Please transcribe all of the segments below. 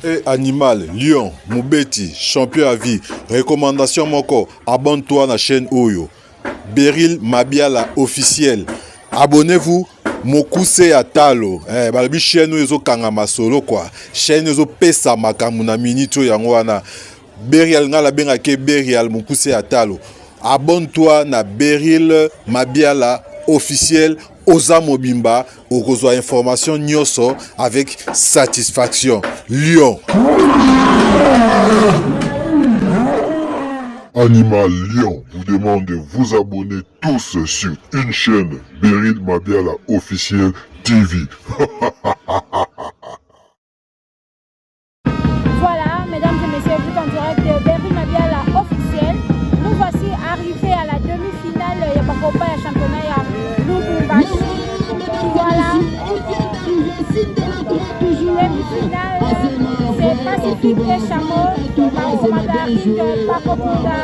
Et animal, lion, Moubeti, champion à vie. Recommandation moko, abonne-toi à la chaîne Oyo. Beryl Mabiala officiel. Abonnez-vous. Mokuse Atalo. Balabi chaîne Oyo kangama solo quoi. Chaîne Oyo pesa makamuna minito yangwana. Beryl ngala bengake Beryl Mokuse Atalo. Abonne-toi na Beryl Mabiala officiel. Oza Mobimba, okozwa information nyoso avec satisfaction. Lion. Animal Lion vous demande de vous abonner tous sur une chaîne Beryl Mabiala officiel TV. Voilà, mesdames et messieurs, vous êtes en direct de Beryl Mabiala officiel. Nous voici arrivés à la demi-finale. Il y a pas de championnat. Voilà. Demi-finale, c'est Pacifique et Chameau, par Mandarine de Paco Pouda.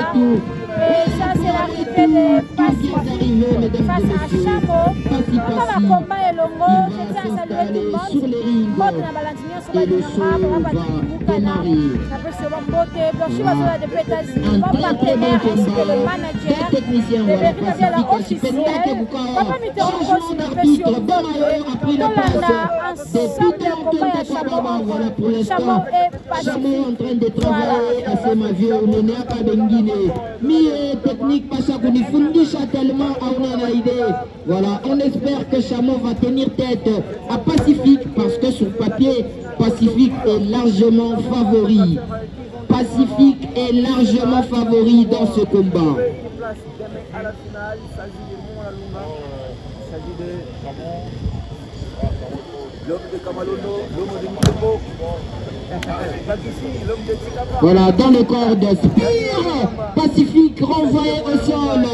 Et ça, c'est l'arrivée de Pacifique face à Chameau. Quand le combat est long, je tiens à saluer tout le monde. Bote na Balantignon, sur la Dinamra, Patrick Moukana, la personne Bote, Blanchi Bazola de Pétazini, mon partenaire ainsi que le manager de Beryl Mabiala officiel. Papa Mitterrand, si me fait sur Bote, dans la ensemble de combat à Chameau et Pacifique. En train de travailler à ce mavier, on n'est pas bengine. Mi technique, pas ça qu'on y fundit tellement à une idée. Voilà, on espère que Chameau va tenir tête à Pacifique parce que sur papier, Pacifique est largement favori. Pacifique est largement favori dans ce combat. À la finale, il s'agit de Mouna Lunga, il s'agit de l'homme de Kamalondo, l'homme de Moutombo. Voilà, dans le corps de Spire, Pacifique renvoyé au sol.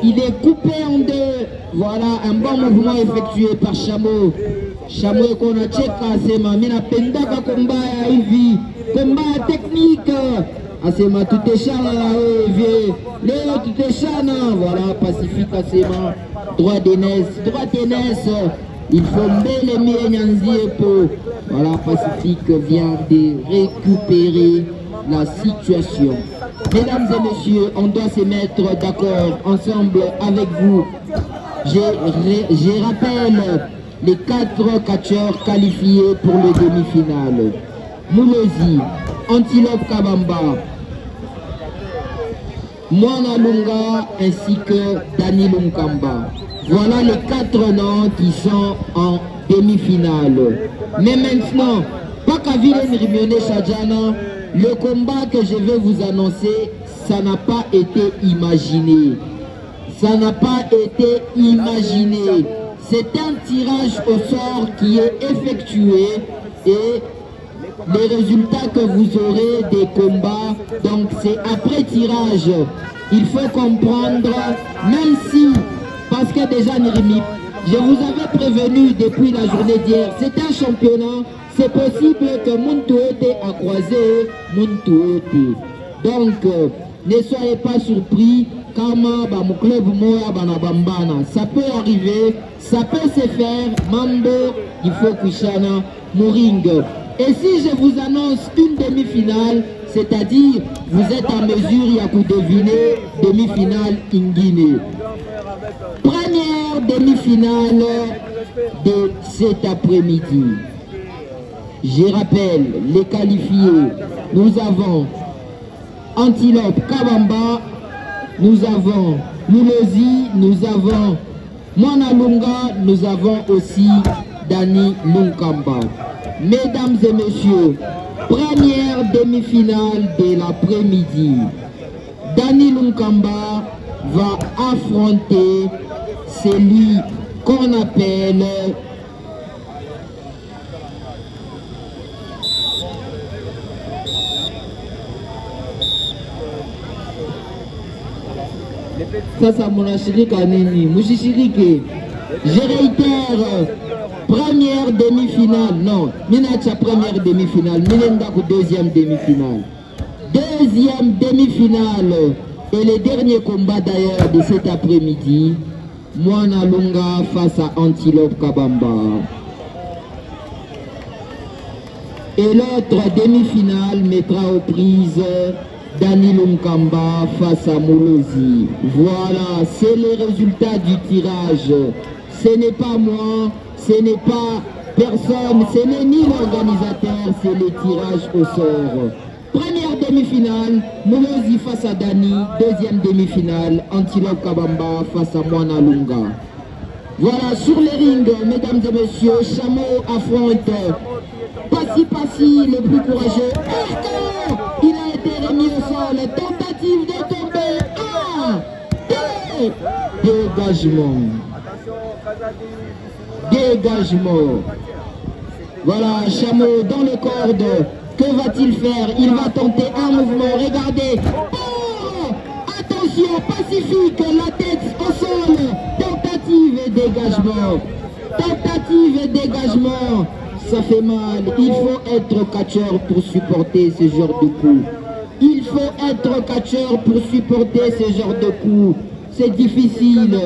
Il est coupé en deux. Voilà, un bon mouvement effectué par Chameau. Chameau qu'on a checké, c'est ma mina pendaka combat à Ivy. Combat technique. Asema tout est chana là, vieux. Léo tout est chana. Voilà, Pacifique Asema. Droit d'aînesse. Il faut bel et bien Nyanzi pour. Voilà, Pacifique vient de récupérer la situation. Mesdames et messieurs, on doit se mettre d'accord ensemble avec vous. Je rappelle les 4 catcheurs qualifiés pour le demi-finale. Moulozi, Antilope Kabamba, Mwana Lunga ainsi que Dani Lunkamba. Voilà les 4 noms qui sont en demi-finale. Mais maintenant, pas qu'à Vilaine Rimione Chadjana, le combat que je vais vous annoncer, ça n'a pas été imaginé. Ça n'a pas été imaginé. C'est un tirage au sort qui est effectué et les résultats que vous aurez des combats, donc c'est après tirage. Il faut comprendre, même si, parce que déjà Nirimi, je vous avais prévenu depuis la journée d'hier, c'est un championnat, c'est possible que Muntouete a croisé Muntouete. Donc, ne soyez pas surpris, Kama, mon club, moi, Banabambana, ça peut arriver, ça peut se faire, Mambo, il faut Kushana, Mouring. Et si je vous annonce une demi-finale, c'est-à-dire, vous êtes en mesure, il y a que deviner, demi-finale Ingine. Première demi-finale de cet après-midi. Je rappelle les qualifiés. Nous avons Antilope Kabamba, nous avons Moulozi, nous avons Mwana Lunga, nous avons aussi Dani Lunkamba. Mesdames et messieurs, première demi-finale de l'après-midi. Dani Lunkamba va affronter celui qu'on appelle sasa munashirika nini mushishirike. Je réitère, première demi-finale, non, minacha première demi-finale, minenda ku deuxième demi-finale. Deuxième demi-finale et le dernier combat d'ailleurs de cet après-midi, Mwana Lunga face à Antilope Kabamba. Et l'autre demi-finale mettra aux prises Dani Lunkamba face à Moulozi. Voilà, c'est le résultat du tirage. Ce n'est pas moi, ce n'est pas personne, ce n'est ni l'organisateur, c'est le tirage au sort. Première demi-finale, Moulozi face à Dani. Deuxième demi-finale, Antilope Kabamba face à Mwana Lunga. Voilà, sur les rings, mesdames et messieurs, Chameau affronte Passi, le plus courageux. Il a été remis au sol. Tentative de tomber. 1, 2, dégagement. Voilà, Chameau dans le corde. Que va-t-il faire? Il va tenter un mouvement. Regardez. Oh, attention, Pacifique, la tête au sol. Tentative et dégagement. Tentative et dégagement. Ça fait mal. Il faut être catcheur pour supporter ce genre de coup. Il faut être catcheur pour supporter ce genre de coup. C'est difficile.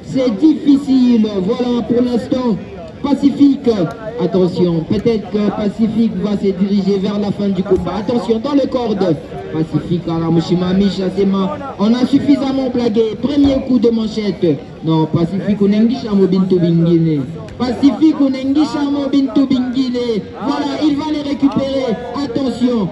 C'est difficile. Voilà pour l'instant. Pacifique. Attention. Peut-être que Pacifique va se diriger vers la fin du combat. Attention dans le corde. Pacifique à la Mushimami Chassema. On a suffisamment blagué. Premier coup de manchette. Non, Pacifique ou Nengi Bintu Bingine. Pacifique ou Nengi Bintu Bingine. Voilà, il va les récupérer. Attention.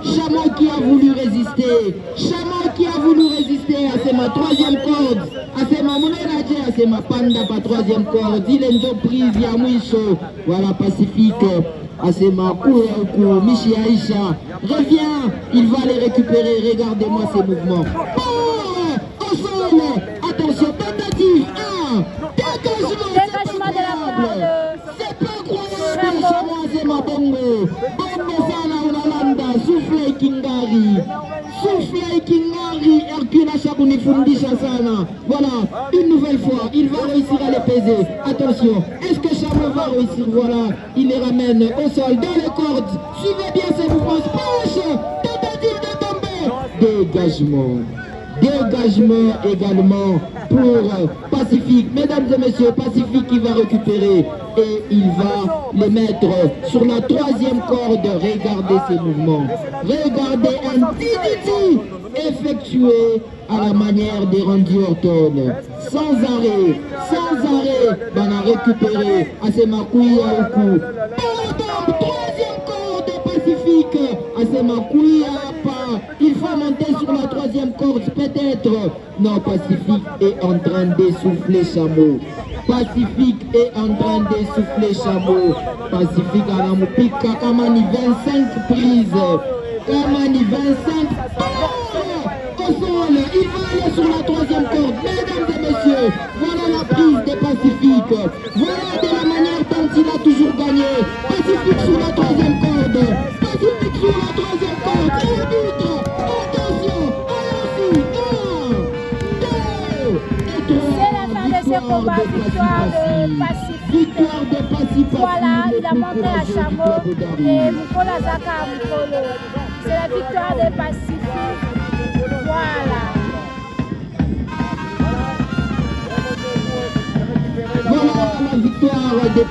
Chameau qui a voulu résister. Chameau qui a voulu résister à c'est ma troisième corde. À c'est ma Mounéradje, à c'est ma panda pas troisième corde. Il est en prise, il y a Mouicho. Voilà, Pacifique. À c'est ma Kouroukou, Michi Aïcha. Reviens, il va les récupérer. Regardez-moi ces mouvements. Oh, au sol. Attention, tentative. 1, Dégagement de la part de c'est pas croyable, Chameau, c'est ma bongo. Bongo sana unalanda, souffle Kingari. Souffle Kingari, Hercule Achakunifundisha sana. Voilà, une nouvelle fois, il va réussir à les peser. Attention, est-ce que Chameau va réussir? Voilà, il les ramène au sol, dans les cordes. Suivez bien ces mouvements. Splash, tentative de tomber. Dégagement. Dégagement également pour Pacifique. Mesdames et messieurs, Pacifique qui va récupérer et il va les mettre sur la troisième corde. Regardez ces mouvements. Regardez un DDT effectué à la manière des Randy Orton. Sans arrêt, on a récupéré à ses Makoui Aoukou. Troisième corde Pacifique à ses Makoui Apa. Il faut monter sur la troisième corde peut-être. Non, Pacifique est en train d'essouffler Chameau. Pacifique est en train d'essouffler Chameau. Pacifique à la Moupika Kamani 25 prises. Kamani 25. Au sol, il va aller sur la troisième corde. Mesdames et messieurs, voilà la prise des Pacifique. Voilà de la manière dont il a toujours gagné. Pacifique sur la troisième corde. Pacifique sur la troisième corde. Arbitre, attention, allons-y. 1, 2, et 3. C'est la fin de ce combat, victoire de Pacifique. Victoire de Pacifique. Voilà, il a montré à Chameau et Mukola Zaka à Mukolo. C'est la victoire de Pacifique. Voilà. Voilà la victoire des